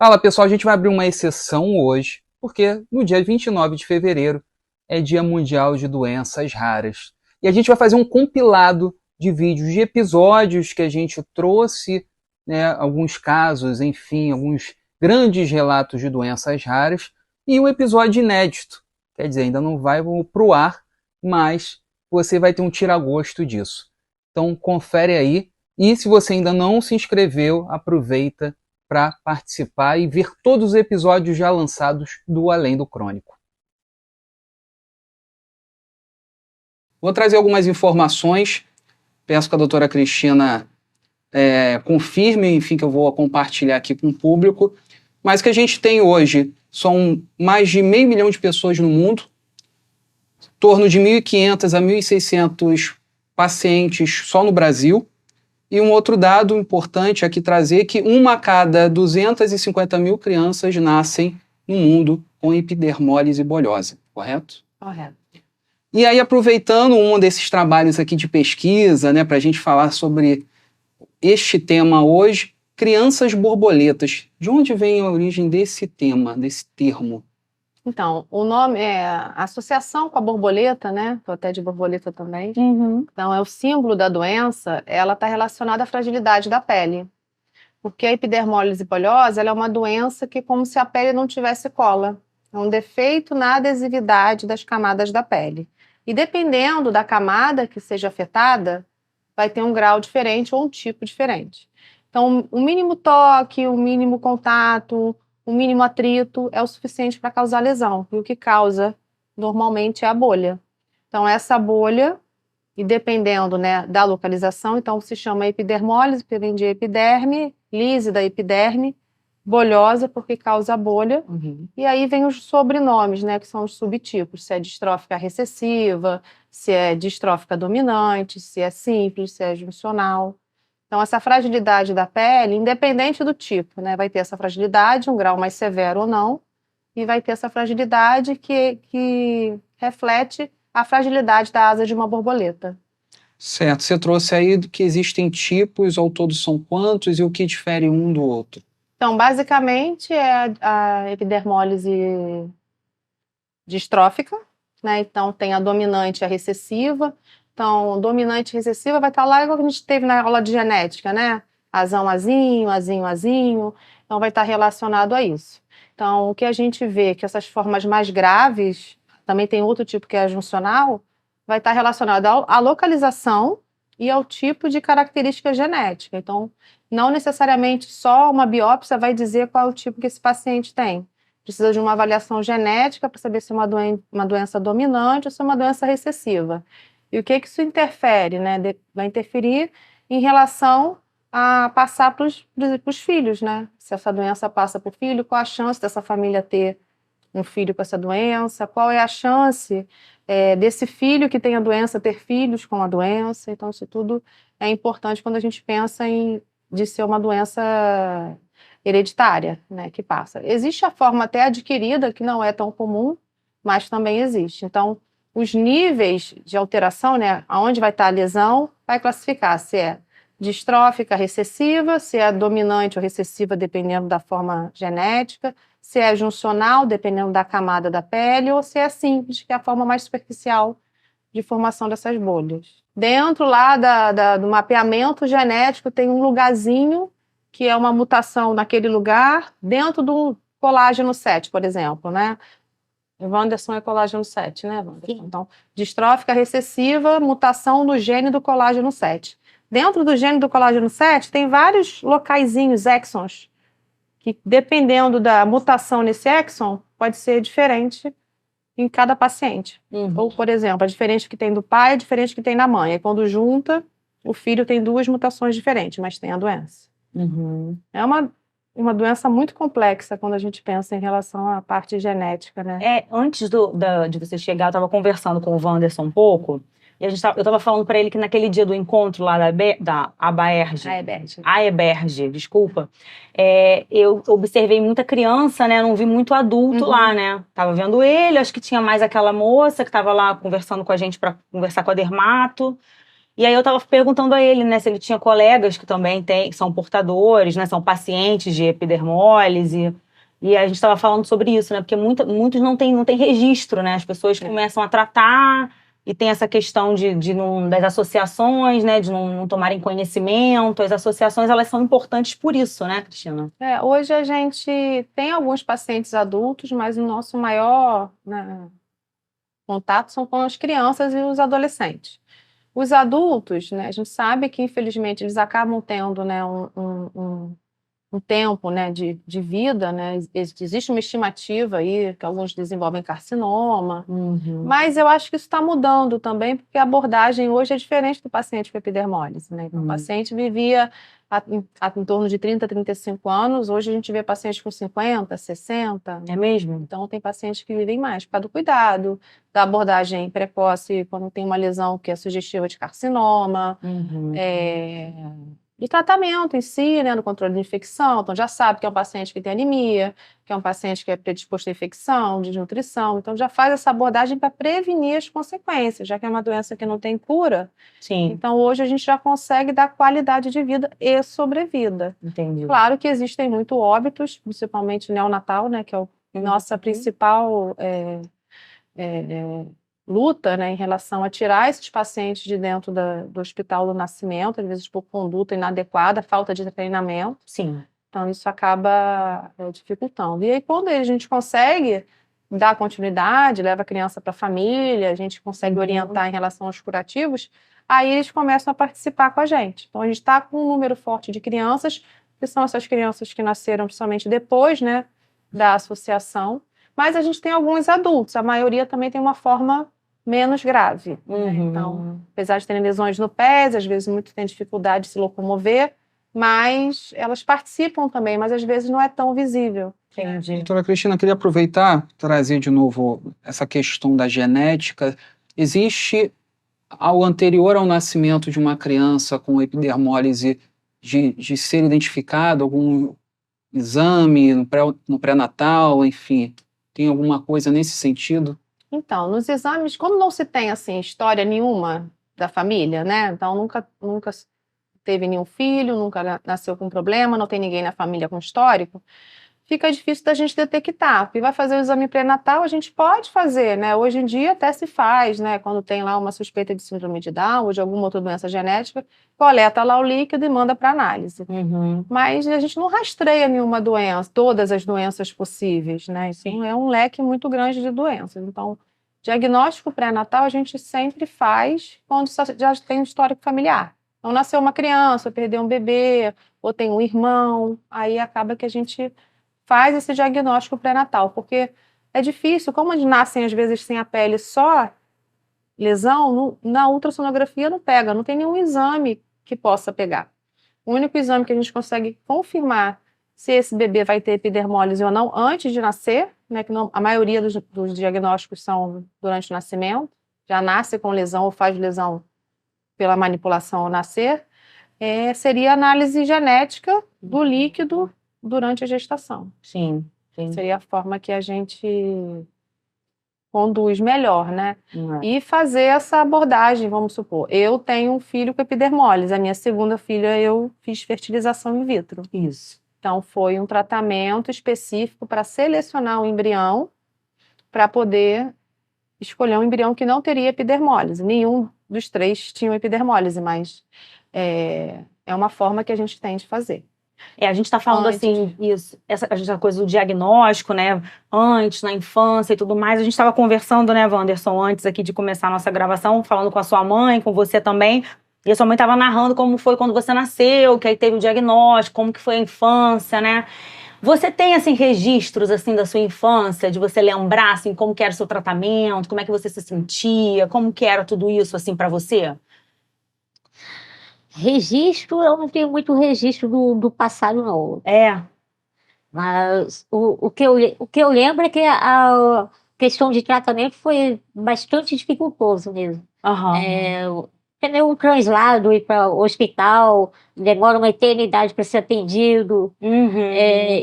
Fala pessoal, a gente vai abrir uma exceção hoje, porque no dia 29 de fevereiro é Dia Mundial de Doenças Raras. E a gente vai fazer um compilado de vídeos, de episódios que a gente trouxe, né, alguns casos, enfim, alguns grandes relatos de doenças raras, e um episódio inédito. Quer dizer, ainda não vai pro ar, mas você vai ter um tira-gosto disso. Então confere aí, e se você ainda não se inscreveu, aproveita para participar e ver todos os episódios já lançados do Além do Crônico. Vou trazer algumas informações, peço que a doutora Cristina confirme, enfim, que eu vou compartilhar aqui com o público, mas o que a gente tem hoje são mais de 500 mil de pessoas no mundo, em torno de 1.500 a 1.600 pacientes só no Brasil. E um outro dado importante aqui trazer que 1 a cada 250 mil crianças nascem no mundo com epidermólise bulhosa, correto? Correto. E aí, aproveitando um desses trabalhos aqui de pesquisa, né, para a gente falar sobre este tema hoje, crianças borboletas. De onde vem a origem desse tema, desse termo? Então, o nome é associação com a borboleta, né? Tô até de borboleta também. Então, é o símbolo da doença, ela está relacionada à fragilidade da pele. Porque a epidermólise bulhosa, ela é uma doença que é como se a pele não tivesse cola. É um defeito na adesividade das camadas da pele. E dependendo da camada que seja afetada, vai ter um grau diferente ou um tipo diferente. Então, o mínimo toque, o mínimo contato, o mínimo atrito é o suficiente para causar lesão. E o que causa, normalmente, é a bolha. Então, essa bolha, e dependendo, né, da localização, então se chama epidermólise, que vem de epiderme, lise da epiderme, bolhosa, porque causa bolha. E aí vem os sobrenomes, né, que são os subtipos, se é distrófica recessiva, se é distrófica dominante, se é simples, se é juncional. Então, essa fragilidade da pele, independente do tipo, né, vai ter essa fragilidade, um grau mais severo ou não, e vai ter essa fragilidade que reflete a fragilidade da asa de uma borboleta. Certo, você trouxe aí que existem tipos, ao todo são quantos, e o que difere um do outro? Então, basicamente, é a epidermólise distrófica, né? Então, tem a dominante e a recessiva. Então, dominante e recessiva vai estar lá igual que a gente teve na aula de genética, né? Azão, azinho, azinho, azinho. Então, vai estar relacionado a isso. Então, o que a gente vê é que essas formas mais graves, também tem outro tipo que é a juncional, vai estar relacionado à localização e ao tipo de característica genética. Então, não necessariamente só uma biópsia vai dizer qual é o tipo que esse paciente tem. Precisa de uma avaliação genética para saber se é uma doença dominante ou se é uma doença recessiva. E o que isso interfere, né? Vai interferir em relação a passar para os filhos, né? Se essa doença passa para o filho, qual a chance dessa família ter um filho com essa doença? Qual é a chance desse filho que tem a doença ter filhos com a doença? Então, isso tudo é importante quando a gente pensa de ser uma doença hereditária, né, que passa. Existe a forma até adquirida, que não é tão comum, mas também existe. Então, os níveis de alteração, né, aonde vai estar a lesão, vai classificar se é distrófica recessiva, se é dominante ou recessiva, dependendo da forma genética, se é juncional, dependendo da camada da pele, ou se é simples, que é a forma mais superficial de formação dessas bolhas. Dentro lá do mapeamento genético tem um lugarzinho que é uma mutação naquele lugar, dentro do colágeno 7, por exemplo, né? O Wanderson é colágeno 7, né, Wanderson? Sim. Então, distrófica recessiva, mutação no gene do colágeno 7. Dentro do gene do colágeno 7 tem vários locaizinhos, exons, que dependendo da mutação nesse exon, pode ser diferente em cada paciente. Ou, por exemplo, a diferença que tem do pai é diferente que tem da mãe. E quando junta, o filho tem 2 mutações diferentes, mas tem a doença. É uma doença muito complexa quando a gente pensa em relação à parte genética, né? Antes de você chegar, eu estava conversando com o Wanderson um pouco, e eu estava falando para ele que naquele dia do encontro lá da ABAERJ, AEBERJ, desculpa, eu observei muita criança, né? Não vi muito adulto lá, né? Tava vendo ele, acho que tinha mais aquela moça que estava lá conversando com a gente para conversar com a dermato. E aí eu estava perguntando a ele, né, se ele tinha colegas que também são portadores, né, são pacientes de epidermólise. E a gente estava falando sobre isso, né, porque muitos não têm registro, né, as pessoas começam a tratar e tem essa questão das associações, né, de não tomarem conhecimento. As associações, elas são importantes por isso, né, Cristina? Hoje a gente tem alguns pacientes adultos, mas o nosso maior, né, contato são com as crianças e os adolescentes. Os adultos, né, a gente sabe que, infelizmente, eles acabam tendo, né, um tempo, né, de vida, né, existe uma estimativa aí que alguns desenvolvem carcinoma, mas eu acho que isso está mudando também, porque a abordagem hoje é diferente do paciente com epidermólise, né? Então, o paciente vivia em torno de 30, 35 anos, hoje a gente vê pacientes com 50, 60. É mesmo? Então, tem pacientes que vivem mais por causa do cuidado, da abordagem precoce, quando tem uma lesão que é sugestiva de carcinoma, de tratamento em si, né, no controle de infecção. Então, já sabe que é um paciente que tem anemia, que é um paciente que é predisposto à infecção, desnutrição. Então, já faz essa abordagem para prevenir as consequências, já que é uma doença que não tem cura. Sim. Então, hoje a gente já consegue dar qualidade de vida e sobrevida. Entendi. Claro que existem muito óbitos, principalmente neonatal, né, que é nossa principal luta, né, em relação a tirar esses pacientes de dentro do hospital do nascimento, às vezes por conduta inadequada, falta de treinamento. Sim. Então, isso acaba dificultando. E aí, quando a gente consegue dar continuidade, leva a criança para a família, a gente consegue orientar em relação aos curativos, aí eles começam a participar com a gente. Então, a gente está com um número forte de crianças, que são essas crianças que nasceram principalmente depois, né, da associação, mas a gente tem alguns adultos, a maioria também tem uma forma menos grave. Né? Então, apesar de terem lesões no pé, às vezes muitos têm dificuldade de se locomover, mas elas participam também, mas às vezes não é tão visível. Entendi. Doutora Cristina, queria aproveitar, trazer de novo essa questão da genética. Existe, ao anterior ao nascimento de uma criança com epidermólise, de ser identificado algum exame no pré-natal, enfim, tem alguma coisa nesse sentido? Então, nos exames, como não se tem assim história nenhuma da família, né? Então nunca teve nenhum filho, nunca nasceu com problema, não tem ninguém na família com histórico, fica difícil da gente detectar. E vai fazer o exame pré-natal, a gente pode fazer, né? Hoje em dia até se faz, né? Quando tem lá uma suspeita de síndrome de Down ou de alguma outra doença genética, coleta lá o líquido e manda para análise. Mas a gente não rastreia nenhuma doença, todas as doenças possíveis, né? Então é um leque muito grande de doenças. Então, diagnóstico pré-natal a gente sempre faz quando já tem um histórico familiar. Então, nasceu uma criança, perdeu um bebê, ou tem um irmão, aí acaba que a gente faz esse diagnóstico pré-natal, porque é difícil, como eles nascem às vezes sem a pele só, lesão, na ultrassonografia não pega, não tem nenhum exame que possa pegar. O único exame que a gente consegue confirmar se esse bebê vai ter epidermólise ou não antes de nascer, né, que a maioria dos diagnósticos são durante o nascimento, já nasce com lesão ou faz lesão pela manipulação ao nascer, seria a análise genética do líquido durante a gestação. Sim. Seria a forma que a gente conduz melhor, né? E fazer essa abordagem, vamos supor. Eu tenho um filho com epidermólise, a minha segunda filha eu fiz fertilização in vitro. Isso. Então, foi um tratamento específico para selecionar o embrião para poder escolher um embrião que não teria epidermólise. Nenhum dos três tinha epidermólise, mas é uma forma que a gente tem de fazer. A gente está falando assim, isso, essa coisa do diagnóstico, né? Antes, na infância e tudo mais. A gente estava conversando, né, Wanderson, antes aqui de começar a nossa gravação, falando com a sua mãe, com você também. E a sua mãe estava narrando como foi quando você nasceu, que aí teve o diagnóstico, como que foi a infância, né? Você tem, assim, registros, assim, da sua infância, de você lembrar, assim, como que era o seu tratamento, como é que você se sentia, como que era tudo isso, assim, para você? Registro, eu não tenho muito registro do passado, não. Mas o que eu lembro é que a questão de tratamento foi bastante dificultoso mesmo. Ter um translado, ir para o hospital, demora uma eternidade para ser atendido.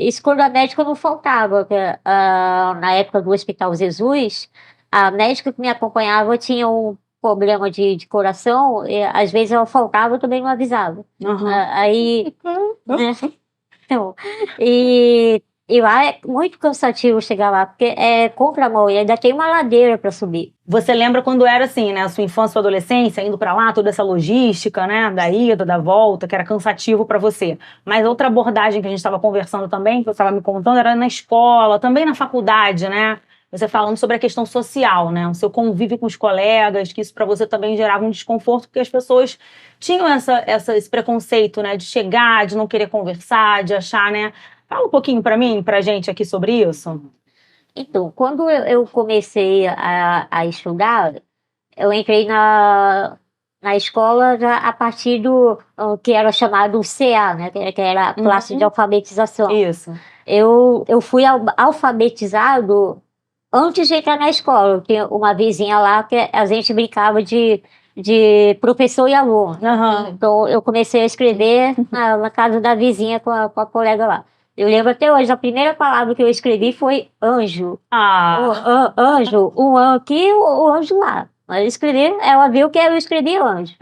Escolha médica não faltava. Na época do Hospital Jesus, a médica que me acompanhava tinha problema de coração, às vezes ela faltava, eu também não avisava. Aí, né? Então, e lá é muito cansativo chegar lá, porque é contramão e ainda tem uma ladeira para subir. Você lembra quando era assim, né? A sua infância, sua adolescência, indo para lá, toda essa logística, né? Da ida, da volta, que era cansativo para você. Mas outra abordagem que a gente estava conversando também, que você estava me contando, era na escola, também na faculdade, né? Você falando sobre a questão social, né? O seu convívio com os colegas, que isso para você também gerava um desconforto, porque as pessoas tinham esse preconceito, né? De chegar, de não querer conversar, de achar, né? Fala um pouquinho para mim, pra gente aqui sobre isso. Então, quando eu comecei a estudar, eu entrei na escola já a partir do que era chamado CA, né? Que era a classe de alfabetização. Isso. Eu fui alfabetizado antes de entrar na escola. Eu tinha uma vizinha lá que a gente brincava de professor e aluno. Então, eu comecei a escrever na casa da vizinha com a colega lá. Eu lembro até hoje, a primeira palavra que eu escrevi foi anjo. Anjo, um aqui, o anjo lá. Eu escrevi, ela viu que eu escrevi anjo.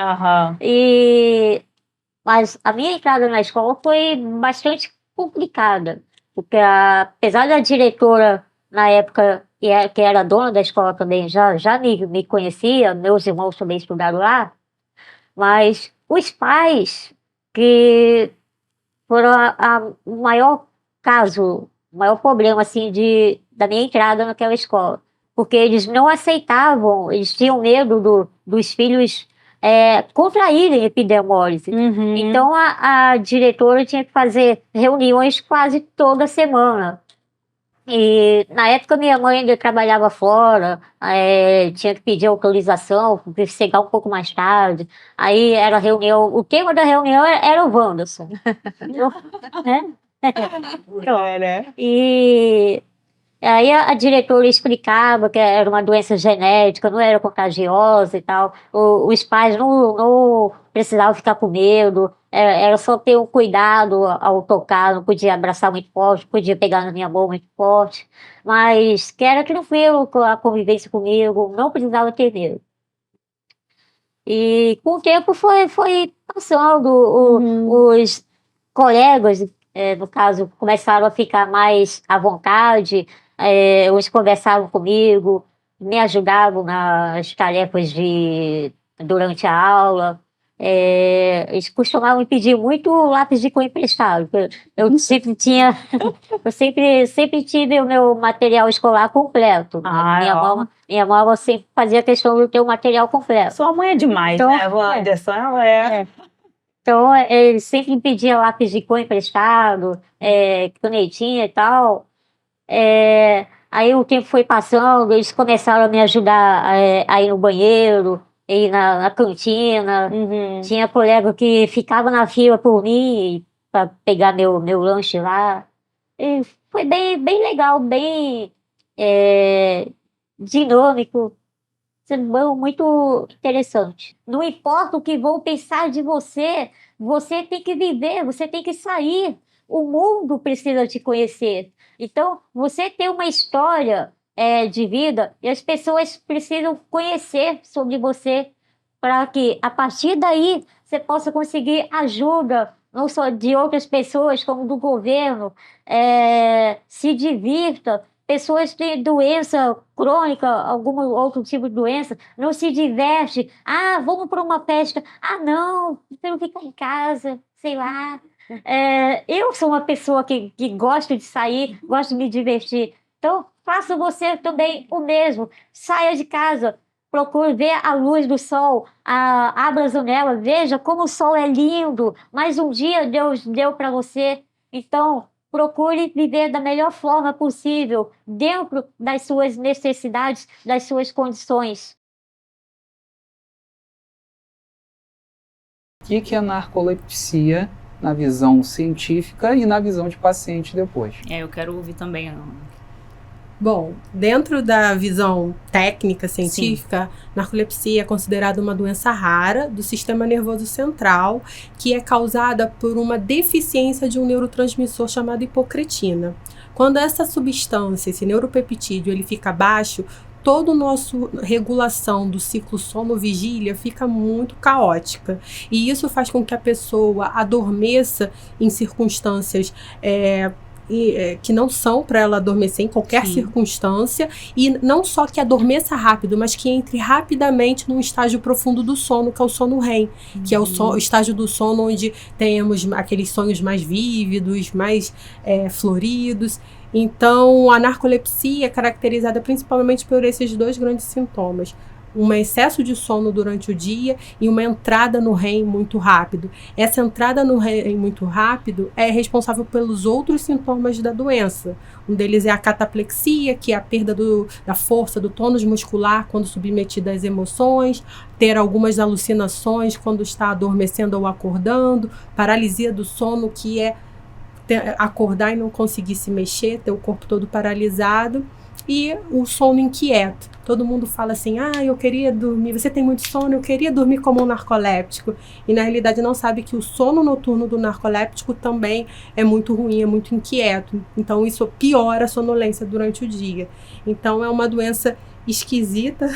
Mas a minha entrada na escola foi bastante complicada, porque apesar da diretora, na época, que era dona da escola também, já me conhecia, meus irmãos também estudaram lá, mas os pais que foram o maior caso, o maior problema assim, da minha entrada naquela escola. Porque eles não aceitavam, eles tinham medo dos filhos contraírem epidemólise. Então a diretora tinha que fazer reuniões quase toda semana. E na época minha mãe ainda trabalhava fora, tinha que pedir autorização, porque chegar um pouco mais tarde. Aí era reunião, o tema da reunião era o Wanderson. Né? E aí a diretora explicava que era uma doença genética, não era contagiosa e tal. Os pais não precisavam ficar com medo, era só ter um cuidado ao tocar, não podia abraçar muito forte, podia pegar na minha mão muito forte, mas que era tranquilo com a convivência comigo, não precisava ter medo. E com o tempo foi passando, os colegas, no caso, começaram a ficar mais à vontade, eles conversavam comigo, me ajudavam nas tarefas durante a aula. Eles costumavam me pedir muito lápis de cor emprestado. Eu sempre tinha, eu sempre tive o meu material escolar completo. Minha mãe sempre fazia questão de ter o material completo. Sua mãe é demais, então, né, Wanderson? Então, eles sempre me pediam lápis de cor emprestado, canetinha e tal. Aí o tempo foi passando, eles começaram a me ajudar a ir no banheiro, ir na cantina. Tinha colega que ficava na fila por mim para pegar meu lanche lá. E foi bem legal, bem dinâmico, muito interessante. Não importa o que vão pensar de você, você tem que viver, você tem que sair. O mundo precisa te conhecer. Então, você tem uma história de vida e as pessoas precisam conhecer sobre você para que, a partir daí, você possa conseguir ajuda, não só de outras pessoas, como do governo, se divirta. Pessoas têm doença crônica, algum outro tipo de doença, não se diverte. Vamos para uma festa. Não, prefiro ficar em casa, sei lá. Eu sou uma pessoa que gosto de sair, gosto de me divertir. Então, faça você também o mesmo. Saia de casa, procure ver a luz do sol, abra a janela, veja como o sol é lindo. Mais um dia Deus deu para você. Então, procure viver da melhor forma possível, dentro das suas necessidades, das suas condições. O que é narcolepsia na visão científica e na visão de paciente depois? Eu quero ouvir também. Bom, dentro da visão técnica, científica, narcolepsia é considerada uma doença rara do sistema nervoso central, que é causada por uma deficiência de um neurotransmissor chamado hipocretina. Quando essa substância, esse neuropeptídeo, ele fica baixo, toda a nossa regulação do ciclo sono-vigília fica muito caótica. E isso faz com que a pessoa adormeça em circunstâncias que não são para ela adormecer em qualquer circunstância, e não só que adormeça rápido, mas que entre rapidamente num estágio profundo do sono, que é o sono REM, que é o estágio do sono onde temos aqueles sonhos mais vívidos, mais floridos. Então, a narcolepsia é caracterizada principalmente por esses dois grandes sintomas: um excesso de sono durante o dia e uma entrada no REM muito rápido. Essa entrada no REM muito rápido é responsável pelos outros sintomas da doença. Um deles é a cataplexia, que é a perda da força do tônus muscular quando submetida às emoções, ter algumas alucinações quando está adormecendo ou acordando, paralisia do sono, que é acordar e não conseguir se mexer, ter o corpo todo paralisado, e o sono inquieto. Todo mundo fala assim: eu queria dormir, você tem muito sono, eu queria dormir como um narcoléptico. E na realidade não sabe que o sono noturno do narcoléptico também é muito ruim, é muito inquieto. Então isso piora a sonolência durante o dia. Então é uma doença esquisita,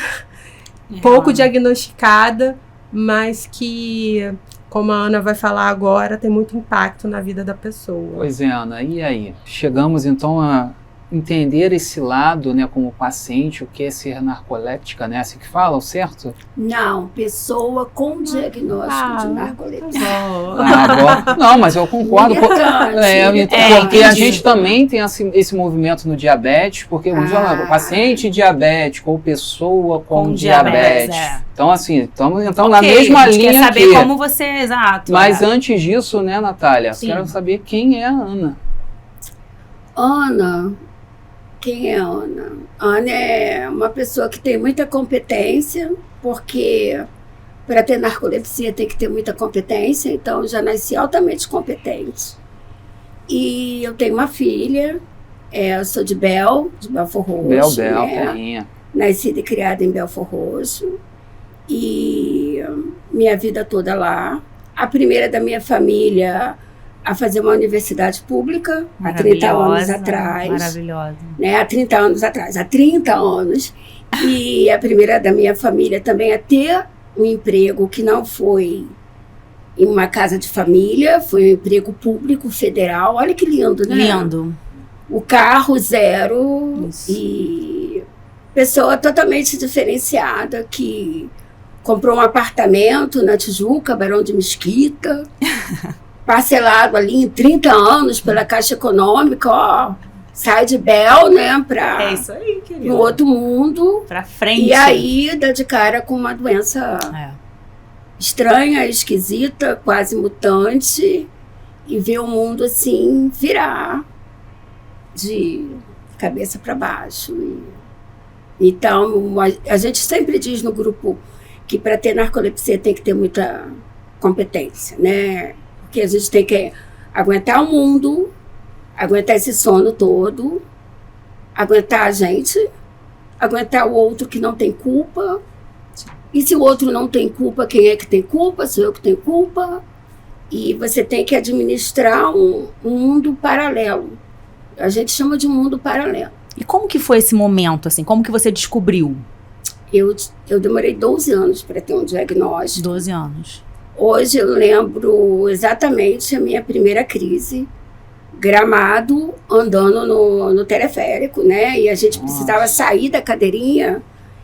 pouco diagnosticada, mas que, como a Ana vai falar agora, tem muito impacto na vida da pessoa. Pois é, Ana, e aí? Chegamos então a entender esse lado, né, como paciente, o que é ser narcoléptica, né, assim que falam, certo? Não, pessoa com diagnóstico de narcolepsia. Bom. Não, mas eu concordo, porque a gente também tem esse movimento no diabetes, porque paciente diabético ou pessoa com diabetes. Então, assim, estamos na mesma linha quer saber aqui. Como você é exato. Mas antes disso, né, Natália, quero saber quem é a Ana. Ana... Quem é a Ana? Ana é uma pessoa que tem muita competência, porque para ter narcolepsia tem que ter muita competência, então eu já nasci altamente competente. E eu tenho uma filha, eu sou de Belford Roxo. Terrinha. Nascida e criada em Belford Roxo. E minha vida toda lá. A primeira da minha família a fazer uma universidade pública há 30 anos atrás. Maravilhosa. Né, há 30 anos atrás, há 30 anos. E a primeira da minha família também a ter um emprego que não foi em uma casa de família, foi um emprego público federal. Olha que lindo, né? Lindo. O carro zero. Isso. E pessoa totalmente diferenciada que comprou um apartamento na Tijuca, Barão de Mesquita, parcelado ali em 30 anos pela Caixa Econômica, sai de Bel, né, para isso aí, querido. No outro mundo. Para frente. E aí dá de cara com uma doença estranha, esquisita, quase mutante, e ver o mundo assim virar de cabeça para baixo. Então, a gente sempre diz no grupo que para ter narcolepsia tem que ter muita competência, né? Porque a gente tem que aguentar o mundo, aguentar esse sono todo, aguentar a gente, aguentar o outro que não tem culpa. E se o outro não tem culpa, quem é que tem culpa? Sou eu que tenho culpa. E você tem que administrar um mundo paralelo. A gente chama de mundo paralelo. E como que foi esse momento, assim? Como que você descobriu? Eu demorei 12 anos para ter um diagnóstico. 12 anos. Hoje eu lembro exatamente a minha primeira crise. Gramado, andando no teleférico, né? E a gente precisava sair da cadeirinha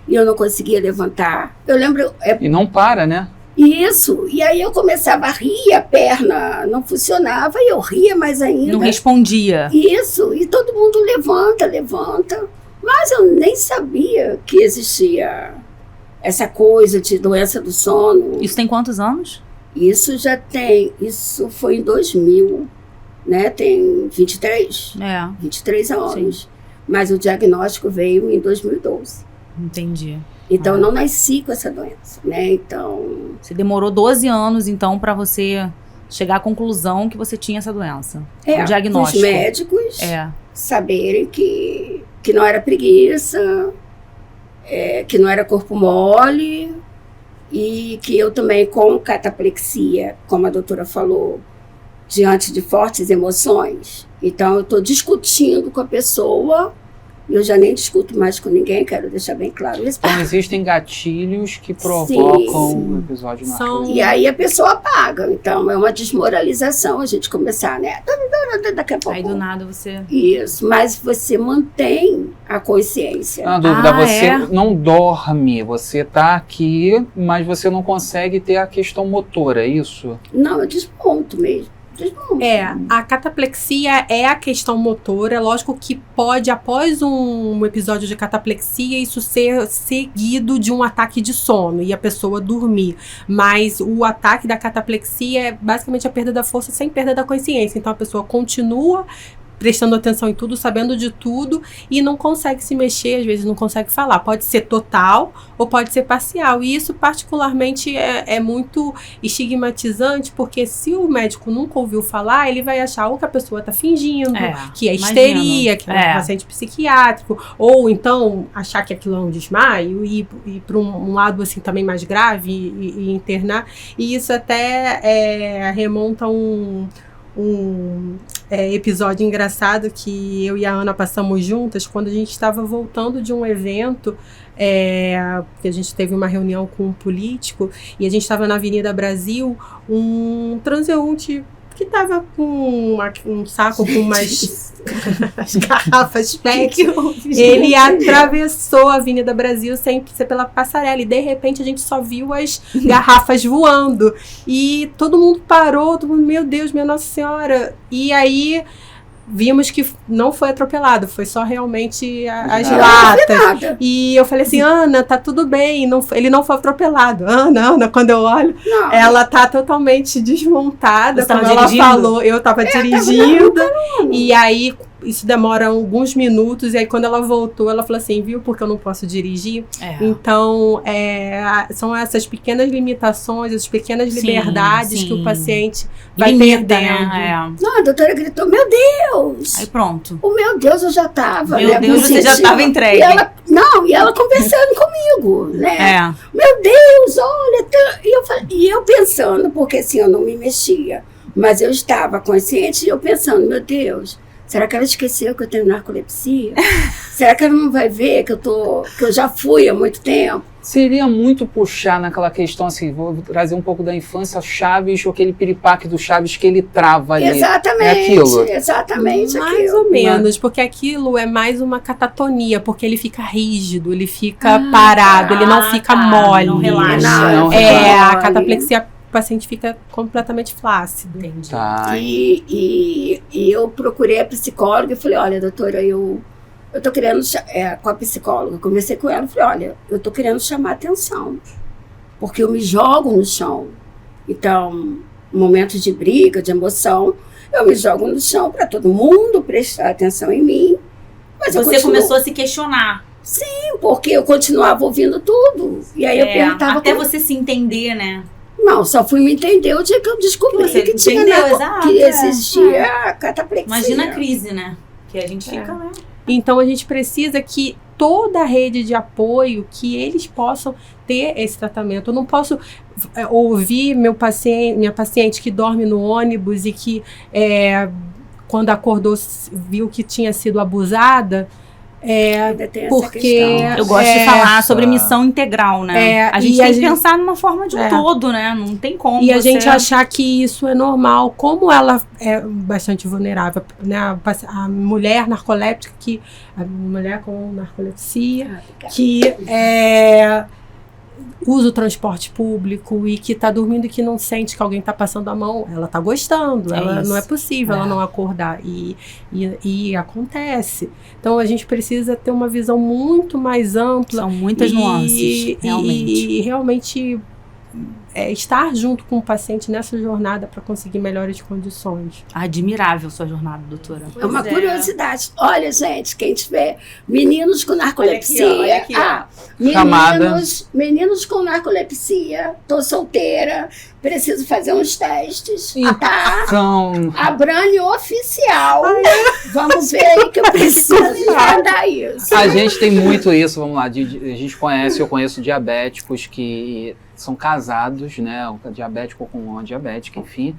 e eu não conseguia levantar. Eu lembro... E não para, né? Isso. E aí eu começava a rir, a perna não funcionava e eu ria mais ainda. Não respondia. Isso. E todo mundo levanta. Mas eu nem sabia que existia essa coisa de doença do sono. Isso tem quantos anos? Isso foi em 2000, né? Tem 23. 23 anos. Sim. Mas o diagnóstico veio em 2012. Entendi. Então, eu não nasci com essa doença, né? Então... Você demorou 12 anos, então, para você chegar à conclusão que você tinha essa doença. O diagnóstico. Os médicos saberem que não era preguiça, que não era corpo mole, e que eu também, com cataplexia, como a doutora falou, diante de fortes emoções. Então, eu estou discutindo com a pessoa Eu já nem discuto mais com ninguém, quero deixar bem claro isso. Então, existem gatilhos que provocam o episódio narcolepsia. E aí a pessoa apaga. Então, é uma desmoralização a gente começar, né? Daqui a pouco. Aí do nada você... Isso, mas você mantém a consciência. Na dúvida, você não dorme, você tá aqui, mas você não consegue ter a questão motora, é isso? Não, eu desmonto mesmo. A cataplexia é a questão motora. É lógico que pode, após um episódio de cataplexia, isso ser seguido de um ataque de sono e a pessoa dormir. Mas o ataque da cataplexia é basicamente a perda da força sem perda da consciência. Então a pessoa continua prestando atenção em tudo, sabendo de tudo e não consegue se mexer, às vezes não consegue falar. Pode ser total ou pode ser parcial. E isso particularmente é muito estigmatizante, porque se o médico nunca ouviu falar, ele vai achar ou que a pessoa está fingindo, que é histeria, que é um paciente psiquiátrico, ou então achar que aquilo é um desmaio e ir para um lado assim também mais grave e internar. E isso até remonta a um episódio engraçado que eu e a Ana passamos juntas quando a gente estava voltando de um evento, que a gente teve uma reunião com um político e a gente estava na Avenida Brasil, um transeunte que estava com um saco com umas garrafas PET. Ele atravessou a Avenida Brasil sem ser pela passarela e de repente a gente só viu as garrafas voando e todo mundo parou, todo mundo, meu Deus, minha Nossa Senhora. E aí vimos que não foi atropelado, foi só realmente as latas. E eu falei assim, Ana, tá tudo bem, ele não foi atropelado. Ana, quando eu olho, ela tá totalmente desmontada, como ela falou. Eu tava dirigindo, e aí isso demora alguns minutos, e aí quando ela voltou, ela falou assim, viu, porque eu não posso dirigir? Então, são essas pequenas limitações, essas pequenas liberdades que o paciente vai perdendo. Não, a doutora gritou, meu Deus! Aí pronto. O meu Deus, eu já tava. Meu Deus, você já tava entregue. E ela conversando comigo, né? Meu Deus, olha. E eu pensando, porque assim, eu não me mexia, mas eu estava consciente e eu pensando, meu Deus, será que ela esqueceu que eu tenho narcolepsia? Será que ela não vai ver que eu já fui há muito tempo? Seria muito puxar naquela questão, assim, vou trazer um pouco da infância, Chaves, ou aquele piripaque do Chaves que ele trava ali. Exatamente, exatamente. Mais ou menos, porque aquilo é mais uma catatonia, porque ele fica rígido, ele fica parado, ele não fica mole. Não relaxa. A cataplexia, o paciente fica completamente flácido. Entendi. Tá. E eu procurei a psicóloga e falei, olha, doutora, eu tô querendo, com a psicóloga, eu conversei com ela e falei, olha, eu tô querendo chamar atenção, porque eu me jogo no chão. Então, momentos de briga, de emoção, eu me jogo no chão para todo mundo prestar atenção em mim. Mas você começou a se questionar. Sim, porque eu continuava ouvindo tudo. E aí eu perguntava... Até você se entender, né? Não, só fui me entender o dia que eu descobri que existia a cataplexia. Imagina a crise, né? Que a gente fica, né? Então a gente precisa que toda a rede de apoio, que eles possam ter esse tratamento. Eu não posso ouvir minha paciente que dorme no ônibus e que quando acordou viu que tinha sido abusada. Porque eu gosto de falar sobre missão integral, né? A gente tem que pensar numa forma de um todo, né? Não tem como. E a gente achar que isso é normal, como ela é bastante vulnerável, né? A mulher narcoléptica, a mulher com narcolepsia, que usa o transporte público e que está dormindo e que não sente que alguém está passando a mão, ela está gostando, não é possível ela não acordar e acontece. Então a gente precisa ter uma visão muito mais ampla. São muitas nuances, realmente. E realmente estar junto com o paciente nessa jornada para conseguir melhores condições. Admirável sua jornada, doutora. É uma curiosidade. Olha, gente, quem tiver meninos com narcolepsia, meninos com narcolepsia, tô solteira, preciso fazer uns testes, tá? A Brani oficial. Vamos ver aí que eu preciso mandar isso. A gente tem muito isso, vamos lá, eu conheço diabéticos que são casados, né, um diabético com uma diabética, enfim,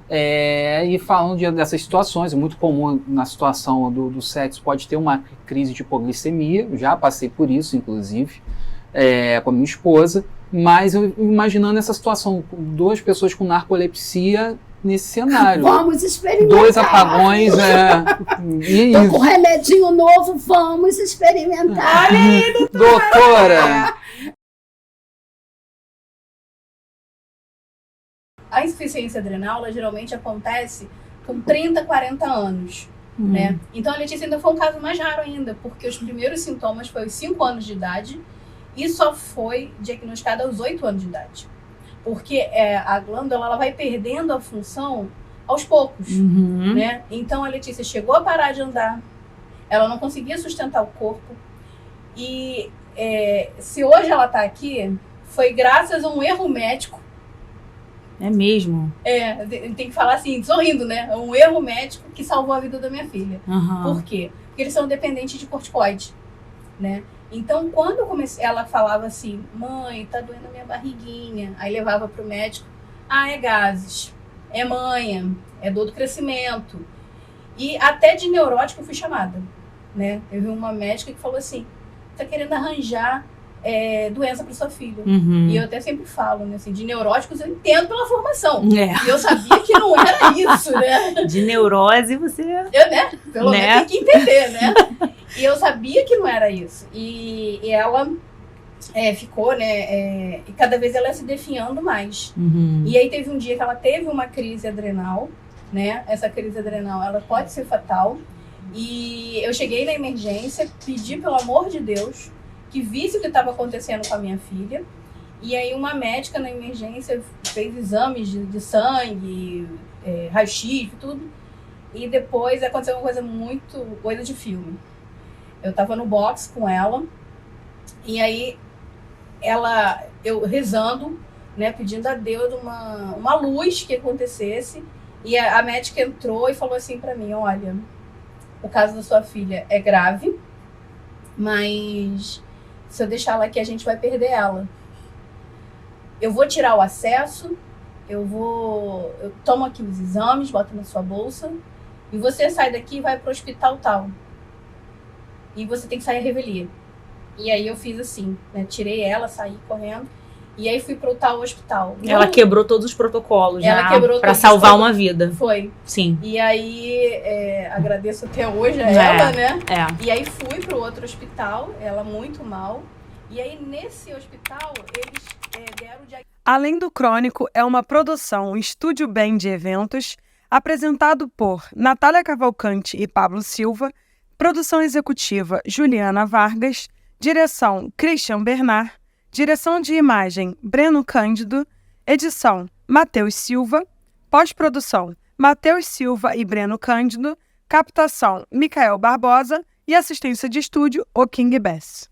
E falam dessas situações, é muito comum na situação do sexo, pode ter uma crise de hipoglicemia, eu já passei por isso, inclusive, com a minha esposa, mas eu imaginando essa situação, 2 pessoas com narcolepsia nesse cenário. Vamos experimentar. 2 apagões, Tô com remedinho novo, vamos experimentar. Olha aí, doutora! A insuficiência adrenal, ela geralmente acontece com 30, 40 anos, né? Então a Letícia ainda foi um caso mais raro ainda, porque os primeiros sintomas foi aos 5 anos de idade e só foi diagnosticada aos 8 anos de idade. Porque a glândula ela vai perdendo a função aos poucos, né? Então a Letícia chegou a parar de andar, ela não conseguia sustentar o corpo e se hoje ela está aqui, foi graças a um erro médico. É mesmo? Tem que falar assim, sorrindo, né? É um erro médico que salvou a vida da minha filha. Por quê? Porque eles são dependentes de corticoide, né? Então, quando eu comecei, ela falava assim, mãe, tá doendo a minha barriguinha. Aí levava pro médico, é gases, é manha, é dor do crescimento. E até de neurótico eu fui chamada, né? Teve uma médica que falou assim, tá querendo arranjar doença para sua filha. E eu até sempre falo, né, assim, de neuróticos eu entendo pela formação. E eu sabia que não era isso, né? De neurose você... né? Pelo menos tem que entender, né? E eu sabia que não era isso. E ela ficou, né? E cada vez ela ia se definhando mais. E aí teve um dia que ela teve uma crise adrenal, né? Essa crise adrenal, ela pode ser fatal. E eu cheguei na emergência, pedi pelo amor de Deus que visse o que estava acontecendo com a minha filha. E aí uma médica na emergência fez exames de sangue, raio-x, tudo. E depois aconteceu uma coisa de filme. Eu estava no box com ela, e aí eu rezando, né, pedindo a Deus uma luz que acontecesse. E a médica entrou e falou assim para mim, olha, o caso da sua filha é grave, mas se eu deixar ela aqui, a gente vai perder ela. Eu vou tirar o acesso, eu tomo aqui os exames, boto na sua bolsa, e você sai daqui e vai pro hospital tal. E você tem que sair a revelia. E aí eu fiz assim, né? Tirei ela, saí correndo, e aí fui pro tal hospital. Ela quebrou todos os protocolos, ela quebrou pra salvar uma vida. Foi. Sim. E aí, agradeço até hoje a ela, né? E aí fui pro outro hospital, ela muito mal. E aí, nesse hospital, eles deram o diagnóstico. Além do Crônico, é uma produção Estúdio Bem de Eventos, apresentado por Natália Cavalcante e Pablo Silva, produção executiva Juliana Vargas, direção Christian Bernard, direção de imagem Breno Cândido, edição Matheus Silva, pós-produção Matheus Silva e Breno Cândido, captação Micael Barbosa e assistência de estúdio O King Bess.